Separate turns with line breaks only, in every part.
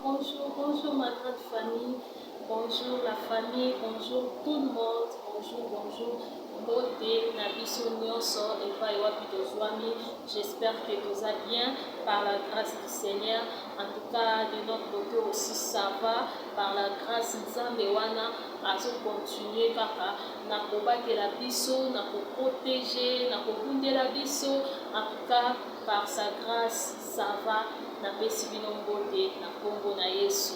bonjour ma grande famille, bonjour la famille, bonjour tout le monde, bonjour. Beauté, Nabiso Nyonso et Païwapi Dozwami. J'espère que vous allez bien par la grâce du Seigneur. En tout cas, de notre côté aussi, ça va par la grâce de Zambewana. À continuer, kaka, na kobake la biso, na protéger, na kokunde la biso. En tout cas, par sa grâce, ça va. Na pesi bino beauté, na kombo na Yesu.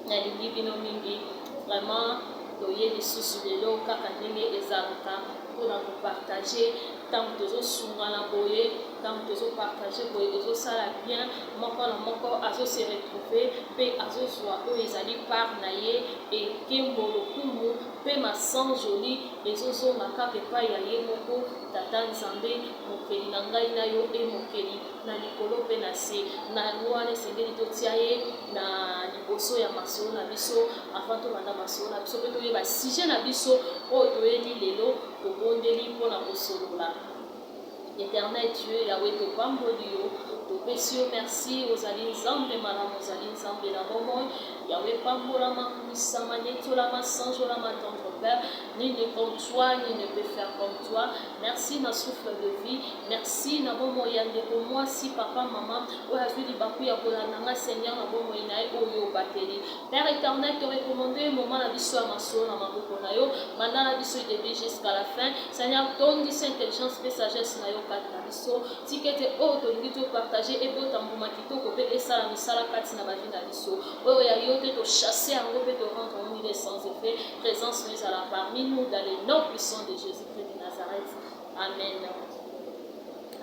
Na lingi bino mingi, vraiment. Toye lisusu lelo kaka ndenge ezalaka mpona kopartage ntango tozosungana boye ntango tozopartage boye ezosala bien moko na moko azose retrouve mpe azozwa oyo ezali part na ye ekembo lokumu mpe masan joli ezozonga kaka epai ya ye moko tata nzambe mokeli na ngai na yo e mokeli na likolo mpe na se na yango wana esengeli totia ye na liboso ya masolo na biso avant tobanda masolo na biso mpe toyeba sujet na biso oyo toyeli lelo tobondeli mpona kosolola. Éternel Dieu, Yahweh topamboli yo topesi yo merci ozali nzambe malamu ozali nzambe na bomoi Yahweh pambolama kumisama netolama sanjolama tendre Père, nul n'est comme toi, nul ne peut faire comme toi. Merci na souffle de vie, merci na bomoi yande pour moi si papa maman oyo azwi libaku ya kolandanga Seigneur na bomoi na ye oyo bateli. Père éternel te recommandé moment na biso ya masolo na maboko na yo manda na biso début jusqu'à la fin. Seigneur tondisa intelligence mpe sagesse na yo kati na biso tikete oyo tolingi topartage ebotambuma kitoko mpe esala misala kati na bavi na biso oyo ya yo te tochasse yango mpe torendre nile sans effet présence nous ezala parmi nous dans les noms puissants de Jésus-Christ de Nazareth. Amen.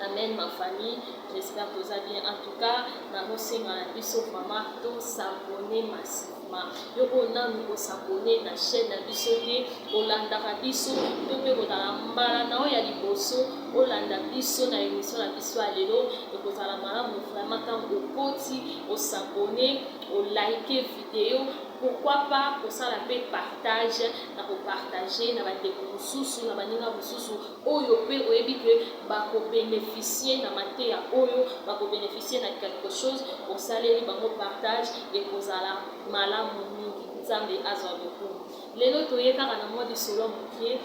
Amen ma famille, j'espère que vous allez bien. En tout cas, dans nos signes à la biso maman, donc s'abonner massivement. Yo on a nous s'abonner na chaîne na biso te, Olanda biso, to pe kotala mbala na o ya liboso, Olanda biso na émission na biso à lelo, et kotala malamu vraiment quand au koti, au s'abonner, au liker vidéo. Pourquoi pas pour ça la paix partage na partager na bandeko mususu na baninga mususu oyo pe oyebi que bako bénéficier na mate ya oyo bako bénéficier na quelque chose pour saleli bango partage et kozala malamu mingi nzambe azwa beaucoup lelo toyekaka na mois de solo mokie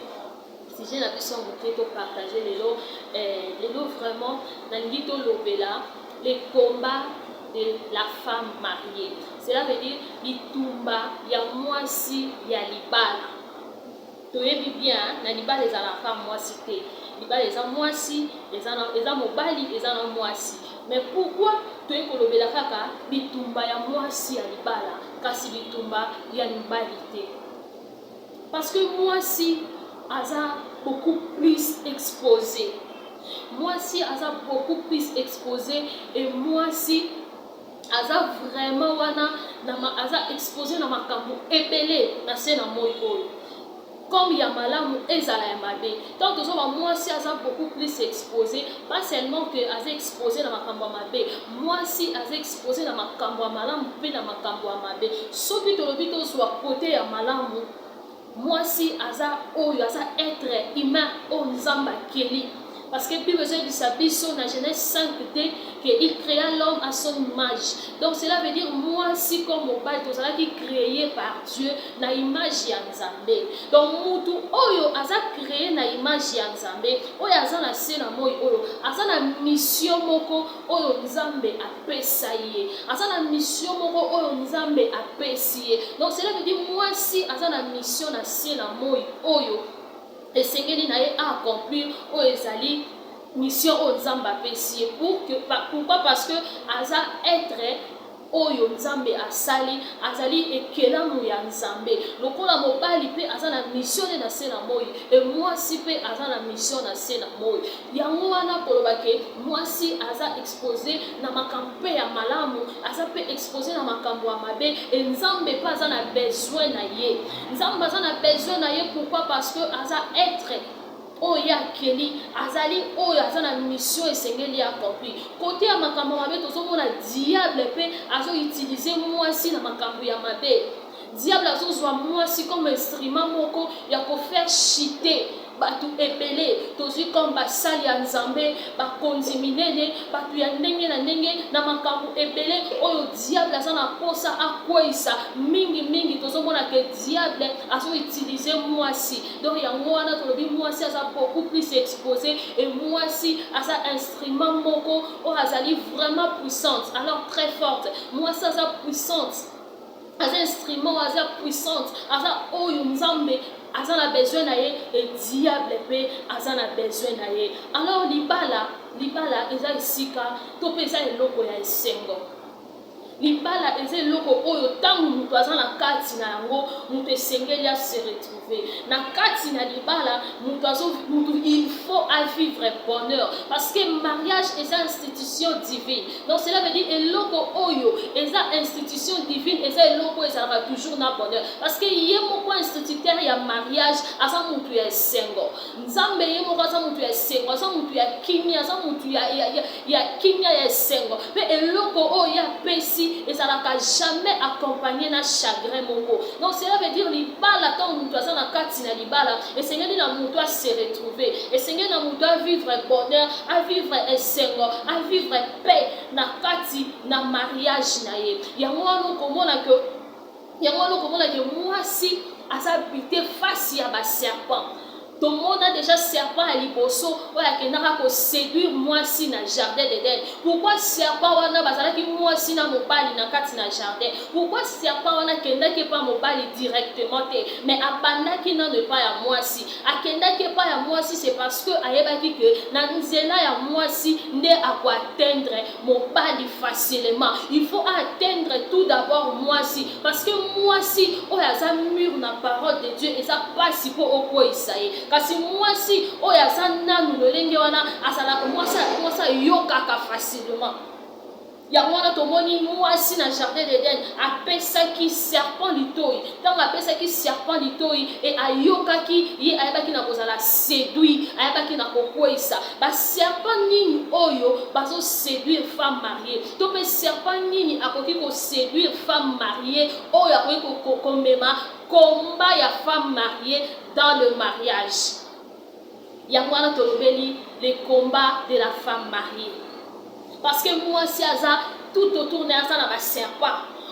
si j'ai la puissance mokie to partager lelo vraiment nalingi to lobela les combats de la femme mariée. Cela veut dire bitumba ya mwasi ya libala. Toyebi bien na libala ezalaka mwasi te. Libala eza mwasi, eza mobali, eza na mwasi. Mais pourquoi toye kolobela kaka bitumba ya mwasi ya libala kasi bitumba ya libali te? Parce que mwasi aza beaucoup plus exposé. Mwasi aza beaucoup plus exposé et mwasi aza vraiment wana aza exposé na makambo ebele na se na moi oyo comme ya malamu ezala ya mabe donc tozoba mwasi aza beaucoup plus exposé pas seulement que aza exposé na makambo ya mabe mwasi aza exposé na makambo ya malamu mpe na makambo ya mabe soki tolobi tozwa kote ya malamu mwasi aza oyo aza être humain oyo nzambe akeli. Parce que Bible dit sa biso dans Genèse 5 qu'il créa l'homme à son image. Donc cela veut dire moi si comme mon père tout ça qui créé par Dieu na image ya Nzambe. Donc mutu oyo aza créé na image ya Nzambe. Oyo aza na se na moi oyo aza na mission moko oyo Nzambe apesa ye. Aza na mission moko oyo Nzambe apesi ye. Donc cela veut dire moi si aza na mission na se na moi oyo esengeli na ye a accomplir oyo ezali mission oyo Nzambe apesi ye pourquoi parce que aza être oyo Nzambe asali azali ekelamu ya Nzambe lokola mobali pe aza na mission na se na moi et mwasi pe aza na mission na se na moi yango wana koloba ke mwasi aza exposé na makambo ya malamu aza pe exposé na makambo ya mabe et Nzambe pa aza na besoin na ye Nzambe aza na besoin na ye pourquoi parce que aza être oyo akeli azali oyo aza na mission esengeli accompli côté ya makambo mabe tozomona diable pe azo utiliser mwasi na makambo ya mabe diable azozwa mwasi comme instrument moko ya ko faire chuter batu ebele tozwi comme basali ya Nzambe bakonzi minene batu ya ndenge na ndenge na makambo ebele oyo diable aza na posa akwesa mingi tozomona que diable azo utiliser mwasi. Donc yango wana tolobi mwasi aza beaucoup plus exposé et mwasi aza instrument moko o azali vraiment puissante, alors très forte. Mwasi aza puissante, aza instrument aza puissante, aza oyo nzambe aza na besoin na ye et diable pe aza na besoin na ye. Alors libala eza esika to pe eza eloko ya esengo. Libala eza eloko oyo tangu mutu aza na kati na yango mutu esengeli a se retrouver na kati na libala mutu il faut à vivre bonheur parce que mariage eza institution divine. Donc cela veut dire eloko oyo eza institution divine eza eloko ezalaka toujours na bonheur parce que ye moko instituteur ya mariage aza mutu ya esengo. Nzambe ye moko aza mutu ya esengo, aza mutu ya kimia, aza mutu ya kimia ya esengo. Pe eloko oyo ya pesi et ça n'a jamais accompagné na chagrin moko. Donc cela veut dire libala tant mutu aza na kati na libala et Seigneur na mutu a se retrouver et Seigneur na mutu a vivre bonheur, à vivre esengo, à vivre paix na kati na mariage na ye. Yango wana komona que mwasi aza bité face ya ba serpent. Tout le monde a déjà serpent à liboso qui n'a pas séduire moi si na jardin d'Éden. Pourquoi serpent wana bazala ki moi si na mobali na kati na jardin? Pourquoi serpent wana kenda ke pas mobali directement te mais abanda ki na ne pas ya moi si akenda ke pas ya moi si c'est parce que ayeba ki que na nzela ya moi si nde akwa atteindre mobali facilement. Il faut atteindre tout d'abord moi si parce que moi si oyaza mur na parole de Dieu et ça passe pour au isaïe. Kasi mwasi oya sana nulolenge wana asala mwasa yokaka facilement. Ya mwana tomoni mwasi na jardin d'Éden apesaki serpent litoi. Tant apesaki serpent litoi et ayokaki ye ayebaki na kozala séduit, ayebaki na kokwesa. Ba serpent nini oyo bazo séduire femme mariée. To pe serpent nini akoki ko séduire femme mariée oyo akoki ko komema combat ya femme mariée dans le mariage. Yamwana tolobeli le combat de la femme mariée. Parce que moi si aza tout autour de ça na ba serpent.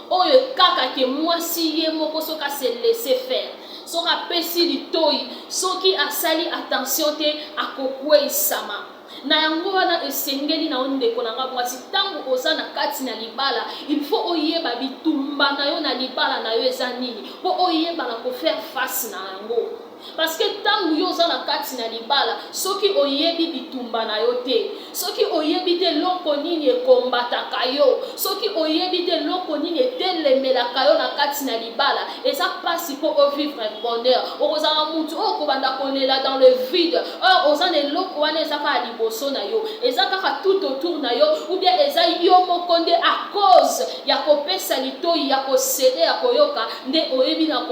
Oyo kaka ke moi si ye moko soka se laisser faire. Soka pesi litoi, soki asali attention te akokwe sama. Na yango wana esengeli na ondeko na mwasi tangu oza na kati na libala il faut oyeba bitumba na yo na libala na yo eza nini po oyeba na ko faire face na yango parce que tangu yo oza na kati na libala soki oyebi bitumba na yo te soki oyebi te loko nini ekombataka yo soki oyebi te loko nini etelemelaka yo na kati na libala eza pasi po ovivre bonheur okozala mutu okobanda kolela dans le vide oza na eloko wana eza kaka liboso na yo eza kaka tout autour na yo ou bien eza yo moko nde à cause ya kopesa litoi ya kosede ya koyoka nde oyebi na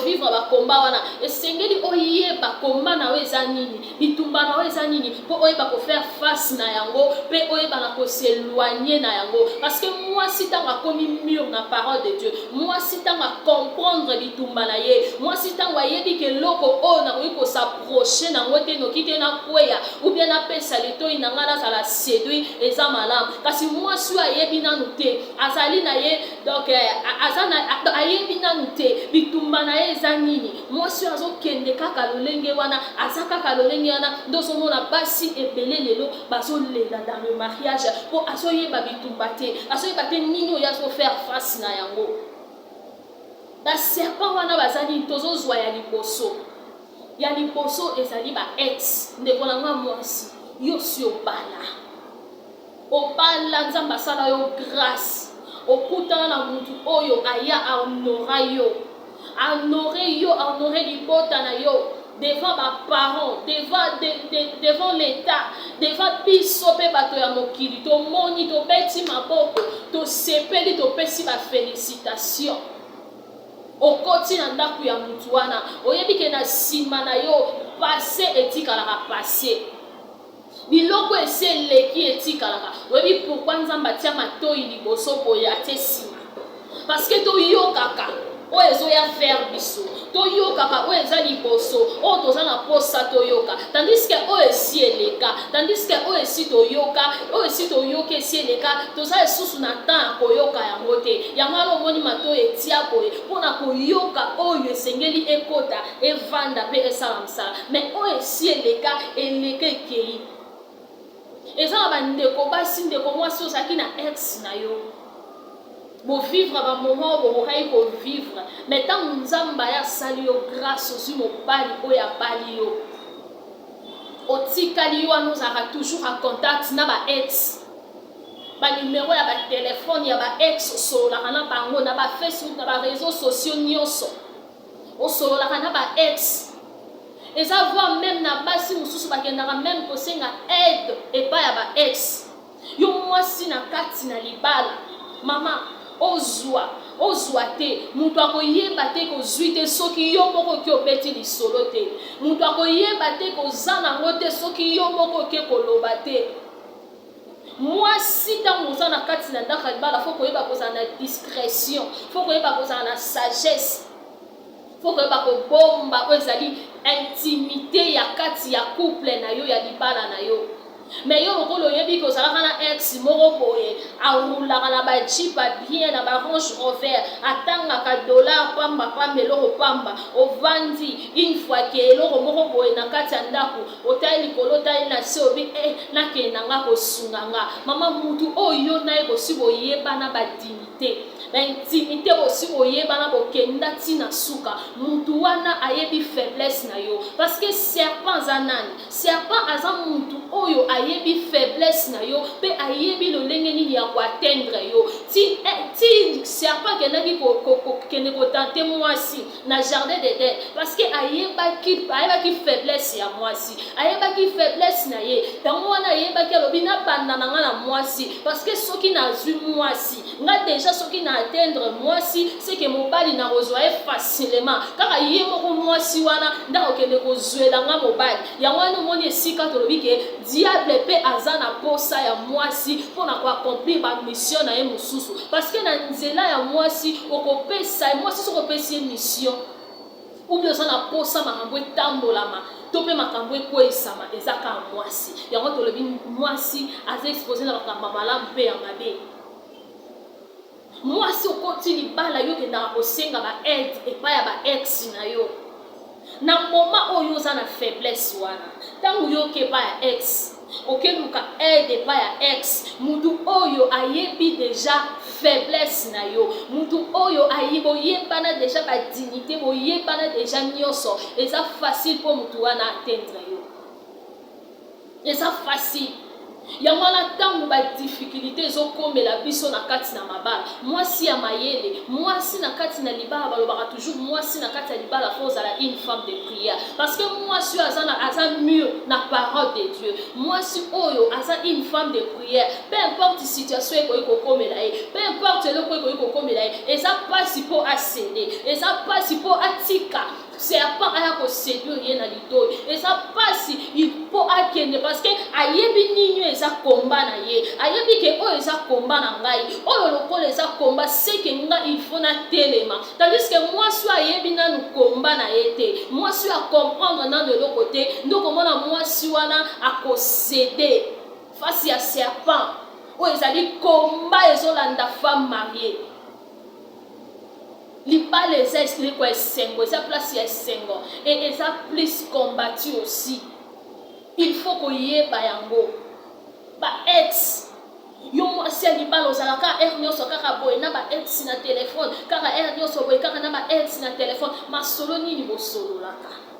vivre ba combat wana esengeli oyeba combat na eza nini bitumba na eza nini po oyeba ko faire face na yango pe oyeba na ko s'éloigner na yango parce que moi si tanga komi mur na parole de Dieu moi si tanga comprendre bitumba na ye moi si tanga yebi ke loko o na ko s'approcher na ngote no kite na kweya ou bien na pesa litoi na ngala za la séduire eza malam kasi moi si ayebi na nute azali na ye donc azana ayebi na nute bitumba na eza nini mwasi azokende kaka lolenge wana azaka kaka lolenge wana ndoso mona basi ebele lelo bazolela dans le mariage po azoyeba bitumba te azoyeba te nini oyo azofaire face na yango ba serpent wana bazali tozozwa ya liboso ezali ba ex ndeko na nga mwasi yo si obala nzamba sala yo grâce okutana na mutu oyo aya honorer libota na yo devant ma parents devant l'état devant biso pe bato ya mokili tomoni tobeti maboko tosepeli topesi ba félicitation okoti na ndako ya mutu wana oyebi ke na nsima na yo passé etikalaka passé biloko esi eleki etikalaka oyebi pourquoi nzambe atia matoi liboso boye atie nsima parce que toyokaka oyo ezoya faire biso toyokaka oyo eza liboso oyo toza na posa toyoka tandis que oyo esi eleka tandis que oyo esi toyoka oyo esi toyoka esi eleka toza lisusu na temps ya koyoka yango te yango wana omoni matoi etia boye mpona koyoka oyo esengeli ekota evanda mpe esala mosala mais oyo esi eleka ekei eza na bandeko basi ndeko mwasi ozalaki na ex na yo bovivre bamoment oyo bokokai kovivre mais ntango nzambe asali yo grâce ozwi mobali oyo abali yo otikali yo wana ozalaka toujours en contact na baex banimero ya batelefone ya baex osololaka na bango na bafacebook na bareseau sociaux nyonso osololaka na baex eza voir même na basi mosusu bakendaka même kosenga aide epai ya baex yo mwasi na kati na libala mama ozwa te moto akoyeba te kozwi te soki yo moko oki obeti lisolo te moto akoyeba te koza nango te soki yo moko oki koloba te mwasi ntango oza na kati na ndako ya libala fo koyeba kozala na discrétion fo koyeba kozala na sagesse fo koyeba kobomba oyo ezali intimité ya kati ya couple na yo ya libala na yo mais yo lokolo oyebi kozalaka na ex moko boye arulaka na bajipa bien na barange rover atangaka dollar pamba eloko pamba ovandi une fois ke eloko moko boye na kati ya ndako otali likolo otali na se obi nakendanga kosunganga mama mutu oyo naye bosi boyebana badignité baintimité bosi boyebana bokenda ntina suka mutu wana ayebi faiblesse na yo parce que serpent aza nani serpent aza mutu oyo ayebi faiblesse na yo pe ayebi lolenge nini ya koatteindre yo ti serpent kendaki kende kotante mwasi na jardin d'Eden parce que ayebaki faiblesse ya mwasi ayebaki faiblesse na ye ntango wana ayebaki alobi nabanda na nga na mwasi parce que soki nazwi mwasi nga deja soki na atteindre mwasi c'est que mobali na kozwa ye facilement kaka ye moko mwasi wana ndakokende kozwela nga mobali yango wana omoni esika tolobi ke diable pe aza na posa ya mwasi mpona koaccomplir bamission na ye mosusu parce que na nzela ya mwasi okopesa mwasi soki opesi ye mission oubien oza na posa makambo etambolama to mpe makambo ekweyisama eza kaka mwasi yango tolobi mwasi aza expose na makambo malamu mpe ya mabe mwasi okoti libala yo kendaka kosenga baaide epai ya baex na yo na moma oyo oza na faiblesse wana ntango yo okepa ya ex okeluka aide epai ya ex mutu oyo ayebi deja faiblesse na yo mutu oyo boyebana deja badignité boyebana deja nyonso eza facile mpo mutu wana atteindre yo eza facile yango wana ntango badifficulté ezokomela biso na kati na mabala mwasi ya mayele mwasi na kati na libala balobaka toujours mwasi na kati ya libala fo ozala une femme de prière parce que mwasi oyo aza mûr na parole de Dieu mwasi oyo aza une femme de prière peu importe situation ekoki kokomela ye peu importe eloko ekoki kokomela ye eza mpasi mpo asende eza mpasi mpo atika serpent aya koséduire ye na litoi eza mpasi mpo akende parce que ayebi nini eza komba na ye ayebi ke oyo eza komba na ngai oyo lokola eza komba seke nga il faut natelema tandis que mwasi oyo ayebi nanu komba na ye te mwasi oyo akomprendre nanu eloko te ndokomona mwasi wana akosede face ya serpent oyo ezali komba ezolanda femme mariée libala eza esliko esengo eza place ya esengo et eza plus combattu aussi il faut koyeba yango baex yo mwasi ya libala ozalaka aire nyonso kaka boye na baex na telefone kaka aire nyonso boye kaka na baex na telefone masolo nini bosololaka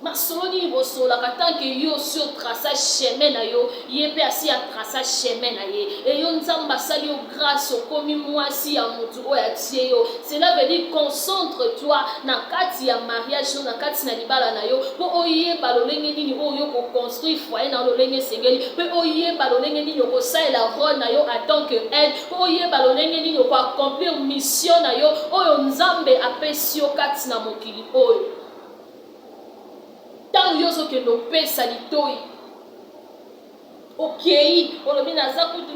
masolo nini bosololaka tanke yo si otrasa chemin na yo ye mpe asi atrasa chemin na ye eyo nzambe asali yo grâce okomi mwasi ya motu oyo atie yo cela veut dire concentre toi na kati ya mariage na kati na libala na yo mpo oyeba lolenge nini oyo koconstruire foyer na lolenge esengeli mpe oyeba lolenge nini okosalela role na yo en tant que aide mpo oyeba lolenge nini okoaccomplir mission na yo oyo nzambe apesi yo kati na mokili oyo ntango yo ozokende opesa litoi okei olobi naza kutu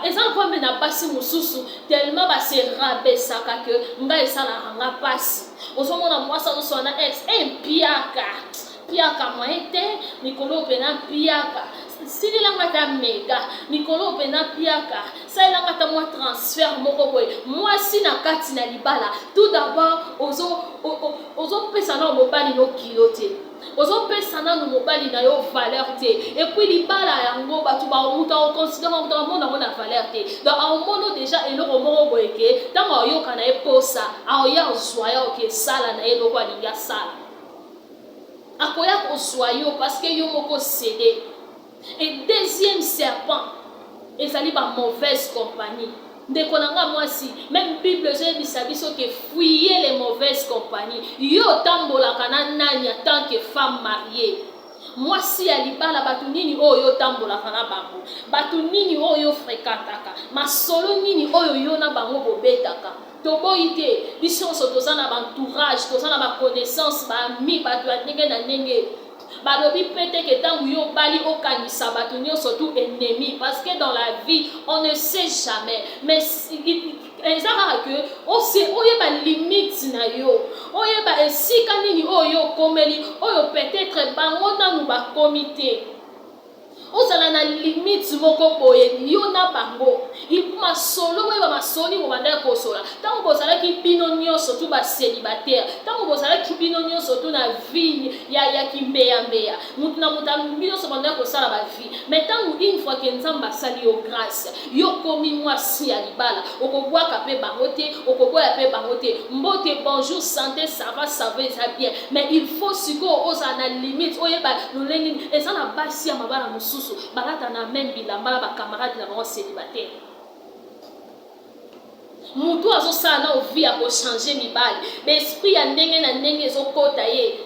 eza nkwa mpe na pasi mosusu tellement base rabesaka ke ngai esalaka nga pasi ozomona mwasi azosola na ex piaka moye te mikolo opena piaka sililanga ta mega mikolo opena piaka salelanga ta mwa transfert moko boye mwasi na kati na libala tout d'abord ozopesa na mobali no kilo te ozopesa nanu mobali na yo valeur te epuis libala yango bato bamuta oconsidere muta bamona ngo na valeur te donc aomono déjà eloko moko boye ke ntango aoyoka na ye posa aoya ozwa yo oke esala na ye eloko alingi asala akoya kozwa yo parce que yo moko cédé. Et deuxième serpent ezali ba mauvaise compagnie ndeko nanga mwasi même Bible ezobisa biso ke fuyez les mauvaises compagnies yo tambolaka na nani en tant que femme mariée mwasi ya libala bato nini oyo tambolaka na bango bato nini oyo fréquentaka masolo nini oyo yo na bango bobetaka toboyi te biso nyonso toza na baentourage toza na baconnaissance baami bato ya ndenge na ndenge balobi pete ke ntango yo bali okanisa bato nyonso tout ennemi parce que dans la vie on ne sait jamais mais eza kaka ke oyeba limite na yo oyeba esika nini oyo okomeli oyo peut-être bango nanu bakomi te ozala na limite moko boye yo na bango masolo oyeba masoli bobanda kosola ntango bozalaki bino nyonso tu bacélibataire ntango bozalaki bino nyonso tu na vie ya kimbeya mutu na mutu bino nyonso banda kosala bavie mais ntango une fois ke nzambe asali yo grâce yo komi mwasi ya libala okobwaka mpe bango te okoboya mpe bango te mbote bonjour santé ça va eza bien mais il faut sikoyo ozala na limite oyeba lolenge eza na basi ya mabala mosusu balata na même bilamba na bacamarade na bango célibataire mutu azosala na ovi ya kochange mibali baesprit ya ndenge na ndenge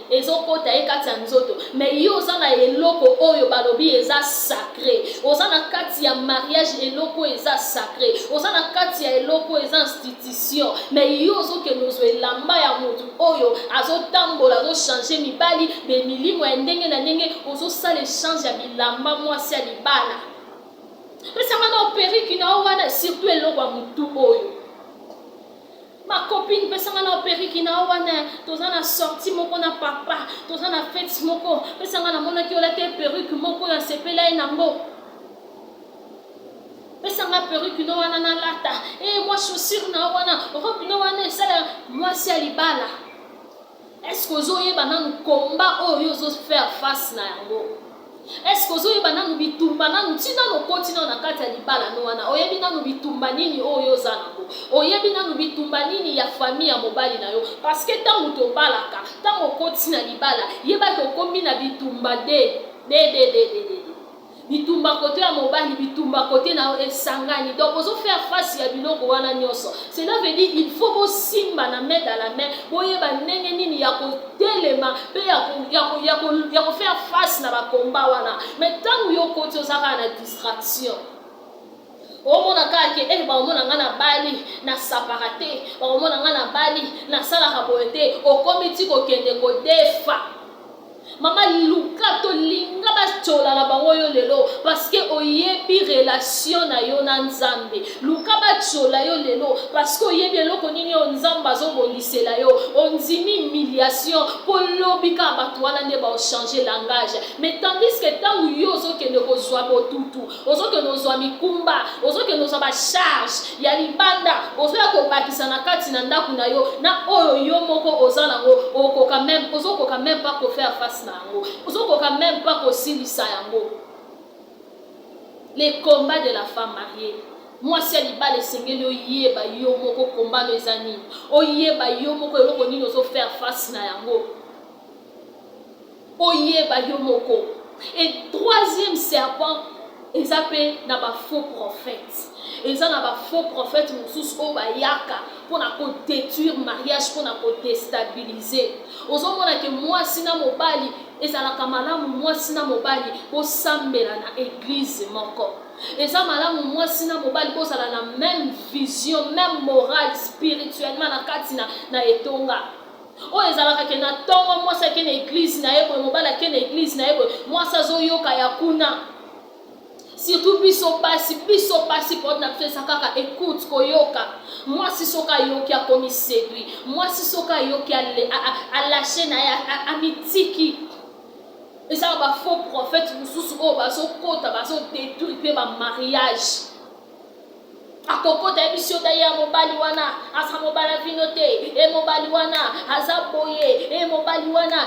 ezokota ye kati ya nzoto mais yo oza na eloko oyo balobi eza sacré oza na kati ya mariage eloko eza sacré oza na kati ya eloko eza institution mais yo ozokende ozwa elamba ya mutu oyo azotambola azochange mibali bemilimo ya ndenge na ndenge ozosala echange ya bilamba mwasi ya libala pesanga na operiki na o wana surtout eloko ya mutu oyo ma copine pesanga na periki na wana toza na sortie moko na papa toza na fête moko pesanga na mona ki olate perruque moko ya sepela nango pesanga perruque no wana na lata moi chaussure na wana robe no wana sala moi si alibala est-ce que ozoyeba nanu komba oyo ozo faire face na yango est-ce que ozoyeba nanu bitumba nanu ntina nokoti na kati ya libala no wana oyebi nanu bitumba nini oyo oza nango oyebi nanu bitumba nini ya famille ya mobali na yo parce que ntango tobalaka ntango okoti na libala yebaki okomi na bitumba bitumba kote ya mobali bitumba kote na esangani donc ozofaire face ya biloko wana nyonso cela veut dire il faut bosimba na main dans la main boyeba ndenge nini ya kotelema mpe ya kofaire face na bakomba wana mais ntango yo koti ozaka na distraction omona kaka ke baomona nga na bali na sapaka te baomona nga na bali nasalaka boye te okomi ti kokende kodefa mama luka tolinga bachola na bango yo lelo parce que oyebi relation na yo na nzambe luka bachola yo lelo parce que oyebi eloko nini yo nzambe azobolisela yo ondimi humiliation po lobi kaka bato wana nde baochange langage mais tandis que ntango yo ozokende kozwa botutu ozokende ozwa mikumba ozokende ozwa bacharge ya libanda ozoya kobakisa na kati na ndako na yo na oyo yo moko oza nango ozokoka même pas kofaire face ozokoka même pas kosilisa yango les combats de la femme mariée mwasi ya libala esengeli oyeba yo moko komba no eza nini oyeba yo moko eloko nini ozofaire face na yango oyeba yo moko et troisième serpent eza mpe na bafaux prophète eza na bafaux prophète mosusu oyo bayaka mpona kodétruire mariage mpona kodestabilize ozomona ke mwasi na mobali ezalaka malamu mwasi na mobali bosambela na église moko eza malamu mwasi na mobali bozala na même vision même morale spirituellement na kati na etonga oyo ezalaka ke na ntongo mwasi ake na église na ye boye mobali ake na église na ye boye mwasi azoyoka ya kuna Surtout biso pasi pour na fait ça kaka écoute koyoka. Moi si soka yoki a commis séduit. Moi si soka yoki a lâché na a mitiki. Et ça va faux prophète mususu o baso kota baso détruire ba mariage. Akokota emission ya mobali wana asa mobali vinote e mobali wana asa boye e mobali wana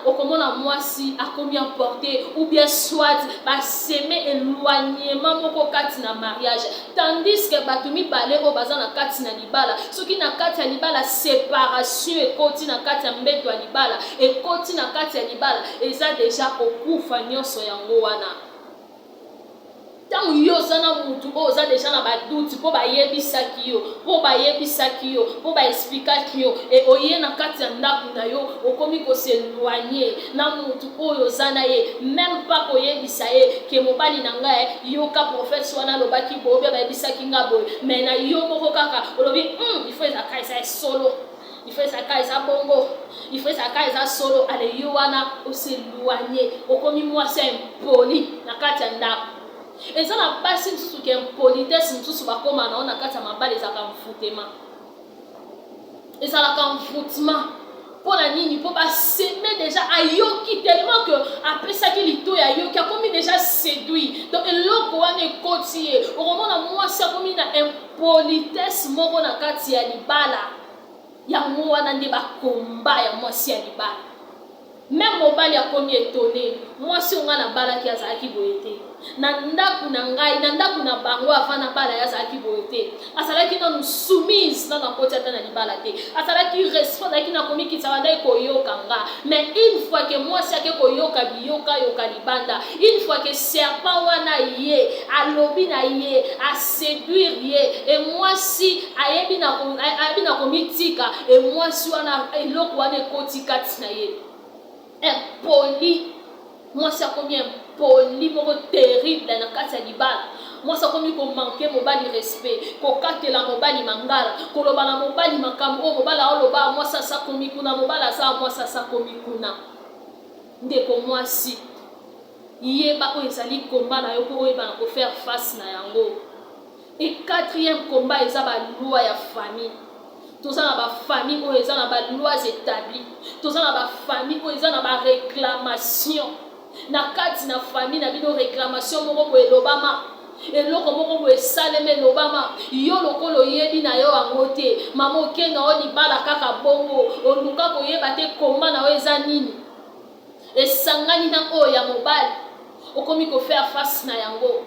okomona mwasi akomi emporté ou bien soit ba semer éloignement moko kati na mariage, tandis que batumi balé o bazana kati na libala soki na kati ya libala séparation ekoti na kati ya mbeto ya libala ekoti na kati ya libala eza déjà okufa nyonso yango wana. Tant yo zana mutu oza déjà na baduti po bayebisaki yo po baexplikaki yo e oye na kati ya ndako na yo okomi koseloigner na mutu oyo zana ye même pas koyebisa ye ke mobali na ngai yoka prophète wana lobaki bobe bayebisaki nga boye mais na yo moko kaka olobi il faut ezaka eza solo, il faut ezaka eza bongo, il faut ezaka eza solo ale yo wana oseloigner okomi mwasi impoli na kati ya ndako. Et ça n'a pas si tout qui est politesse tout sur comme on a quatre ma balle et ça comme foutement et ça la comme foutement pour la ligne il faut pas s'aimer déjà à yoki tellement que après ça qu'il y a yoki a comme déjà séduit donc l'autre on est côtier au moment là moi c'est comme une impolitesse moko na kati ya libala ya moi na ndeba combat ya moi si ya libala même mobali a comme étonné moi si on a la balle qui a ça qui boité na ndaku na ngai na ndaku na bango afana bala ya zaki boete asalaki na soumise na koti ata na libala te asalaki respect na komi kitawanda koyoka nga mais une fois que moi c'est que koyoka biyoka yoka libanda une fois que serpent wana ye alobi na ye a séduire ye et moi si ayebi na komi tika et moi si wana eloko wana koti kati na ye impoli moi c'est combien poli moko terrible na kati ya libala moi ça comme ko manquer mobali respect ko katela mobali mangala ko loba na mobali makambo mobala oloba moi ça komi kuna mobala ça moi ça komi kuna ndeko mwasi yeba ko ezali combat na yo ko yeba na ko faire face na yango. Et quatrième combat eza ba loi ya famille. Tout ça na ba famille ko eza na ba lois établies, tout ça na ba famille ko eza na ba réclamation na kati na famille na bino réclamation moko ko elobama eloko moko ko esaleme lobama yo lokolo yebi na yo angote mama okenda o libala kaka bongo oluka ko yeba te koma na eza nini esangani na oyo ya mobali okomi ko faire face na yango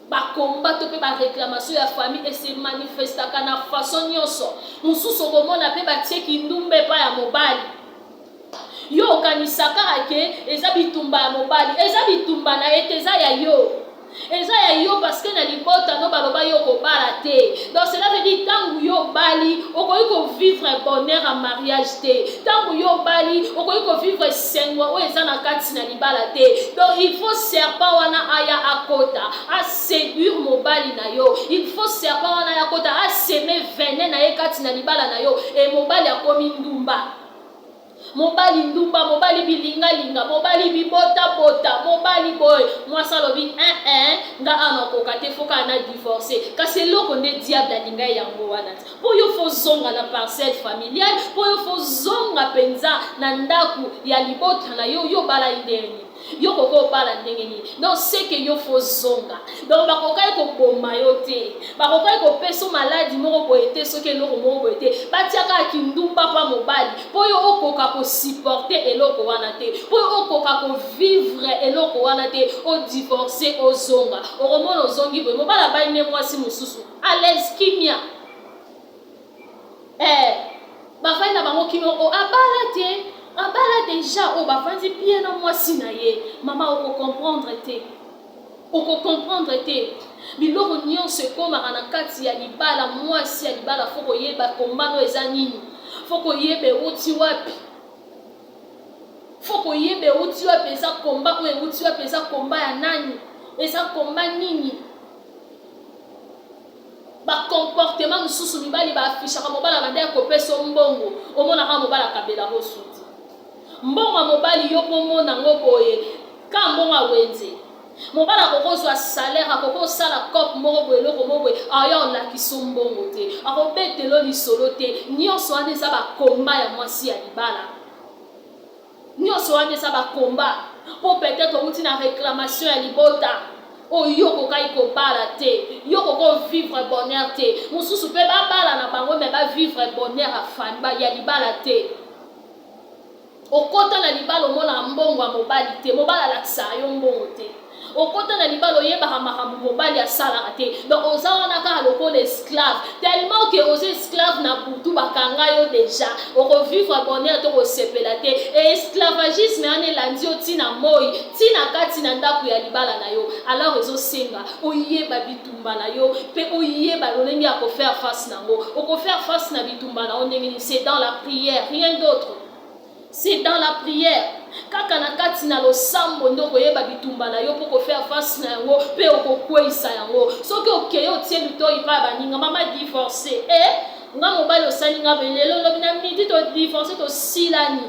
ba combat to pe ba réclamation ya famille et se manifestaka na façon nyonso mususu komona pe ba tieki ndumbe pa ya mobali yo kanisaka ake eza bitumba ya mobali eza bitumba na ete eza ya yo parce que na libota no baloba yo ko bala te donc cela veut dire tangu yo bali okoyi ko vivre un bonheur en mariage te tangu yo bali okoyi ko vivre sengwa o eza na kati na libala te donc il faut serpent wana aya akota a séduire mobali na yo il faut serpent wana aya akota a semer venin na ye kati na libala na yo et mobali akomi ndumba mobali ndumba mobali bilinga mobali bibota mobali boy moi ça lobi nga anakoka te foka na divorcer kasi loko nde diable alinga yango wana po yo fo zonga na parcelle familiale po yo fo zonga penza na ndaku ya libota na yo bala indeni yo koko bala ndenge nini donc c'est que yo fo zonga donc bakokai ko boma yo te bakokai ko peso maladie moko boye te soki eloko moko boye te batiaka kindumba pa mobali po yo okoka ko supporter eloko wana te po yo okoka ko vivre eloko wana te o divorcer o zonga okomona ozongi boye mobala bayine mwasi mususu à l'aise kimia bafai na bango kimia o abala te abala déjà o bafandi bien na mwasi na ye mama oko comprendre te biloko nyonso ekomaka na kati ya libala mwasi ya libala fo koyeba kombano eza nini fo koyeba euti wapi eza komba oyo euti wapi eza komba ya nani eza komba nini ba comportement mususu mibali ba affichaka mobala banda kopesa mbongo omonaka mobala kabela bosuti mbongo mobali yo pomona ngo boye ka mbongo wenze mobala akokozwa salaire akokosala cope moko boye eloko moko boye aya olakisa mbongo te akobetelo lisolo te nyonso wana eza bakomba ya mwasi ya libala nyonso wana eza bakomba po peut-être outi na réclamation ya libota oyo kokai kobala te yo koko vivre bonheur te mosusu mpe babala na bango me bavivre bonheur ya libala te okota na libala omona mbongo ya mobali te mobali alakisa yo mbongo te okota na libala oyebaka makambo mobali asalaka te donc oza wana kaka lokola esclave tellement ke oza esclave na butu bakanga yo deja okovivre bonheur to kosepela te e esclavagisme wana elandi yo ntina moi ntina kati na ndako ya libala na yo alors ezosenga oyeba bitumba na yo mpe oyeba lolenge ya kofaire face nango okofaire face na bitumba na yo ndenge nini c'est dans la prière rien d'autre. C'est dans la prière. Kaka na kati na losambo ndoko yeba bitumba na yo poko faire face na yango pe okokweisa yango. Soki okeyo tie luto ipa baninga mama divorcé nga mobali osali nga belelo lobi na midi to divorcé to silani.